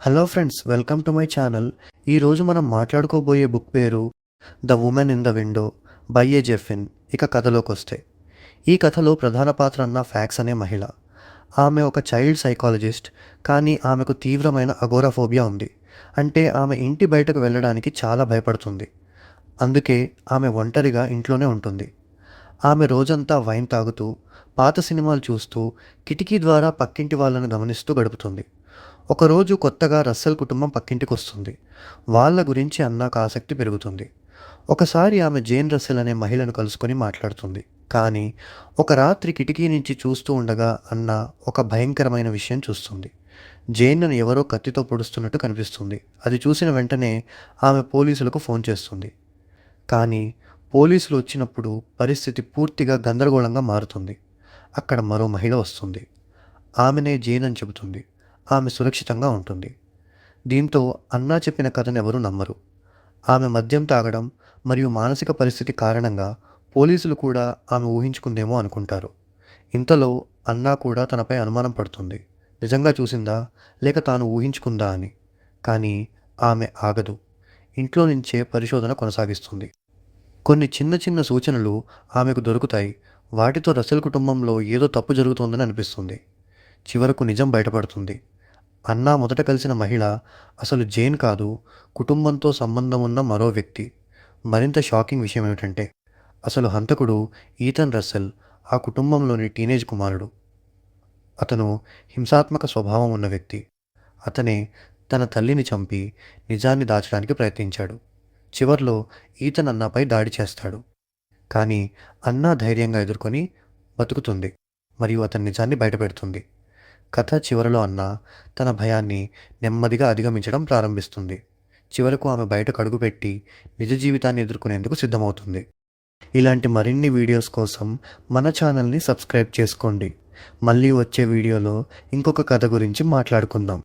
Hello friends, welcome to my channel. ఈరోజు మనం మాట్లాడుకోబోయే బుక్ పేరు the woman in the window by A J Finn. ఇక కథలోకి వస్తే, ఈ కథలో ప్రధాన పాత్ర అన్న ఫ్యాక్స్ అనే మహిళ. ఆమె ఒక చైల్డ్ సైకాలజిస్ట్, కానీ ఆమెకు తీవ్రమైన అగోరాఫోబియా ఉంది. అంటే ఆమె ఇంటి బయటకు వెళ్ళడానికి చాలా భయపడుతుంది. అందుకే ఆమె ఒంటరిగా ఇంట్లోనే ఉంటుంది. ఆమె రోజంతా వైన్ తాగుతూ, పాత సినిమాలు చూస్తూ, కిటికీ ద్వారా పక్కింటి వాళ్ళను గమనిస్తూ గడుపుతుంది. ఒకరోజు కొత్తగా రస్సెల్ కుటుంబం పక్కింటికొస్తుంది. వాళ్ళ గురించి అన్నాకు ఆసక్తి పెరుగుతుంది. ఒకసారి ఆమె జేన్ రస్సెల్ అనే మహిళను కలుసుకొని మాట్లాడుతుంది. కానీ ఒక రాత్రి కిటికీ నుంచి చూస్తూ ఉండగా అన్న ఒక భయంకరమైన విషయం చూస్తుంది. జేన్ను ఎవరో కత్తితో పొడుస్తున్నట్టు కనిపిస్తుంది. అది చూసిన వెంటనే ఆమె పోలీసులకు ఫోన్ చేస్తుంది. కానీ పోలీసులు వచ్చినప్పుడు పరిస్థితి పూర్తిగా గందరగోళంగా మారుతుంది. అక్కడ మరో మహిళ వస్తుంది. ఆమెనే జేన్ అని చెబుతుంది. ఆమె సురక్షితంగా ఉంటుంది. దీంతో అన్నా చెప్పిన కథను ఎవరూ నమ్మరు. ఆమె మద్యం తాగడం మరియు మానసిక పరిస్థితి కారణంగా పోలీసులు కూడా ఆమె ఊహించుకుందేమో అనుకుంటారు. ఇంతలో అన్నా కూడా తనపై అనుమానం పడుతుంది. నిజంగా చూసిందా లేక తాను ఊహించుకుందా అని. కానీ ఆమె ఆగదు. ఇంట్లో నుంచే పరిశోధన కొనసాగిస్తుంది. కొన్ని చిన్న చిన్న సూచనలు ఆమెకు దొరుకుతాయి. వాటితో రసెల్ కుటుంబంలో ఏదో తప్పు జరుగుతోందని అనిపిస్తుంది. చివరకు నిజం బయటపడుతుంది. అన్నా మొదట కలిసిన మహిళ అసలు జేన్ కాదు, కుటుంబంతో సంబంధం ఉన్న మరో వ్యక్తి. మరింత షాకింగ్ విషయం ఏమిటంటే, అసలు హంతకుడు ఈథన్ రస్సెల్ ఆ కుటుంబంలోని టీనేజ్ కుమారుడు. అతను హింసాత్మక స్వభావం ఉన్న వ్యక్తి. అతనే తన తల్లిని చంపి నిజాన్ని దాచడానికి ప్రయత్నించాడు. చివర్లో ఈథన్ అన్నాపై దాడి చేస్తాడు. కానీ అన్నా ధైర్యంగా ఎదుర్కొని బతుకుతుంది మరియు అతని నిజాన్ని బయటపెడుతుంది. కథ చివరలో అన్న తన భయాన్ని నెమ్మదిగా అధిగమించడం ప్రారంభిస్తుంది. చివరకు ఆమె బయటకు అడుగుపెట్టి నిజ జీవితాన్ని ఎదుర్కొనేందుకు సిద్ధమవుతుంది. ఇలాంటి మరిన్ని వీడియోస్ కోసం మన ఛానల్ని సబ్స్క్రైబ్ చేసుకోండి. మళ్ళీ వచ్చే వీడియోలో ఇంకొక కథ గురించి మాట్లాడుకుందాం.